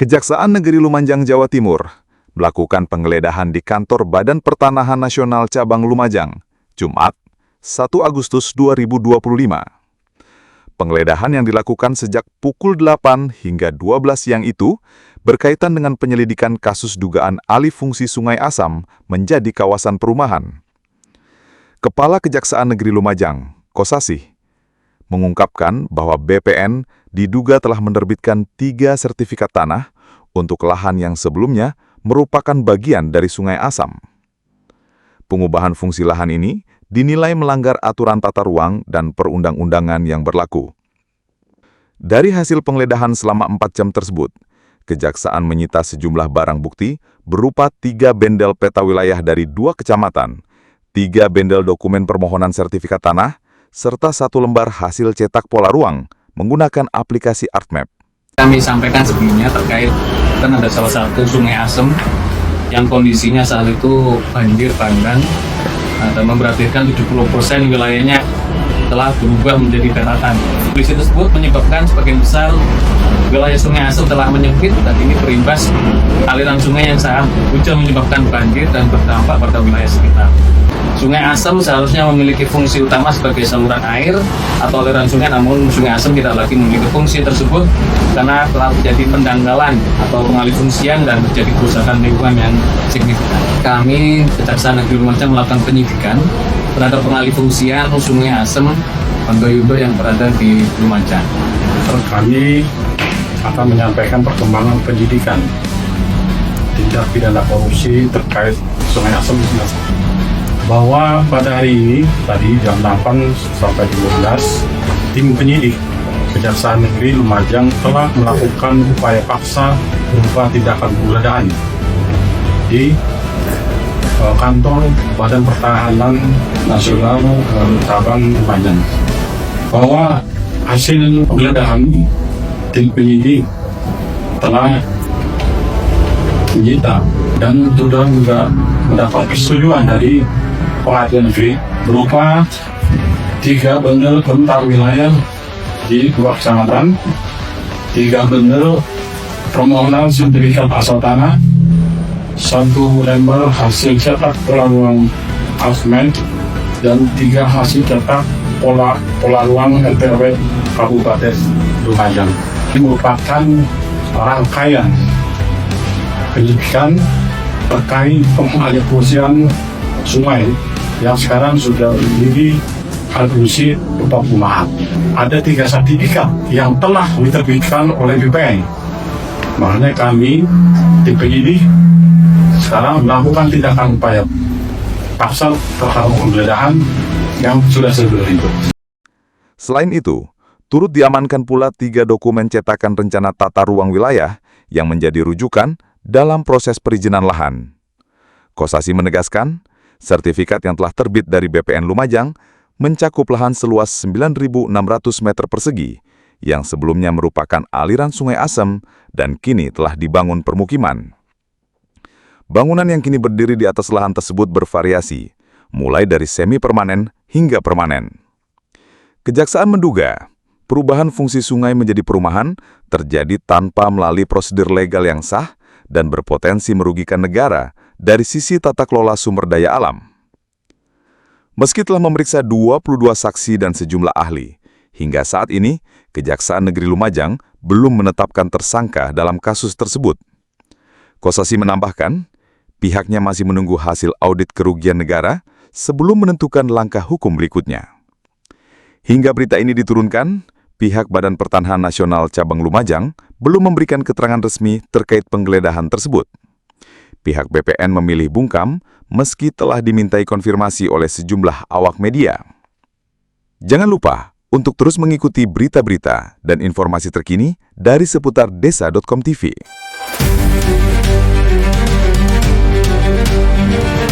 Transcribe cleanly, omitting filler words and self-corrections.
Kejaksaan Negeri Lumajang, Jawa Timur melakukan penggeledahan di kantor Badan Pertanahan Nasional Cabang Lumajang, Jumat, 1 Agustus 2025. Penggeledahan yang dilakukan sejak pukul 8 hingga 12 siang itu berkaitan dengan penyelidikan kasus dugaan alih fungsi Sungai Asam menjadi kawasan perumahan. Kepala Kejaksaan Negeri Lumajang, Kosasih, mengungkapkan bahwa BPN diduga telah menerbitkan 3 sertifikat tanah untuk lahan yang sebelumnya merupakan bagian dari Sungai Asam. Pengubahan fungsi lahan ini dinilai melanggar aturan tata ruang dan perundang-undangan yang berlaku. Dari hasil penggeledahan selama 4 jam tersebut, Kejaksaan menyita sejumlah barang bukti berupa 3 bendel peta wilayah dari 2 kecamatan, 3 bendel dokumen permohonan sertifikat tanah, serta 1 lembar hasil cetak pola ruang menggunakan aplikasi ArtMap. Kami sampaikan sebelumnya terkait kan ada salah satu Sungai Asem yang kondisinya saat itu banjir bandang dan memperhatikan 70% wilayahnya telah berubah menjadi daratan. Kondisi tersebut menyebabkan sebagian besar wilayah Sungai Asem telah menyempit dan ini berimbas aliran sungai yang sangat hujan menyebabkan banjir dan berdampak pada wilayah sekitar. Sungai Asem seharusnya memiliki fungsi utama sebagai saluran air atau aliran sungai, namun Sungai Asem tidak lagi memiliki fungsi tersebut karena telah terjadi pendangkalan atau pengalihfungsian dan terjadi kerusakan lingkungan yang signifikan. Kami Kejaksaan Negeri Lumajang melakukan penyidikan terhadap pengalihfungsian Sungai Asem Bandoyodo yang berada di Lumajang. Kami akan menyampaikan perkembangan penyidikan tindak pidana korupsi terkait Sungai Asem, bahwa pada hari ini tadi jam 8 sampai 12 tim penyidik Kejaksaan Negeri Lumajang telah melakukan upaya paksa berupa tindakan penggeledahan di kantor Badan Pertahanan Nasional Cabang Lumajang, bahwa hasil penggeledahan tim penyidik telah menyita dan sudah juga mendapat persetujuan dari Pengadilan Negeri berupa 3 bendel pentar wilayah di 2 kecamatan, 3 bendel permohonan sertifikat asal tanah, 1 lembar hasil cetak pola ruang ArtMap, dan 3 hasil cetak pola ruang RW Kabupaten Lumajang. Ini merupakan rangkaian penyidikan terkait pengalihfungsian sungai yang sekarang sudah menjadi alih-fungsi berupa perumahan. Ada 3 sertifikat yang telah diterbitkan oleh BPN. Makanya kami tim penyidik sekarang melakukan tindakan upaya paksa terhadap penggeledahan yang sudah sebelum itu. Selain itu, turut diamankan pula 3 dokumen cetakan rencana tata ruang wilayah yang menjadi rujukan dalam proses perizinan lahan. Kosasih menegaskan, sertifikat yang telah terbit dari BPN Lumajang mencakup lahan seluas 9.600 meter persegi yang sebelumnya merupakan aliran Sungai Asem dan kini telah dibangun permukiman. Bangunan yang kini berdiri di atas lahan tersebut bervariasi, mulai dari semi-permanen hingga permanen. Kejaksaan menduga, perubahan fungsi sungai menjadi perumahan terjadi tanpa melalui prosedur legal yang sah dan berpotensi merugikan negara dari sisi tata kelola sumber daya alam. Meski telah memeriksa 22 saksi dan sejumlah ahli, hingga saat ini Kejaksaan Negeri Lumajang belum menetapkan tersangka dalam kasus tersebut. Kosasih menambahkan, pihaknya masih menunggu hasil audit kerugian negara sebelum menentukan langkah hukum berikutnya. Hingga berita ini diturunkan, pihak Badan Pertanahan Nasional Cabang Lumajang belum memberikan keterangan resmi terkait penggeledahan tersebut. Pihak BPN memilih bungkam meski telah dimintai konfirmasi oleh sejumlah awak media. Jangan lupa untuk terus mengikuti berita-berita dan informasi terkini dari seputar desa.com TV.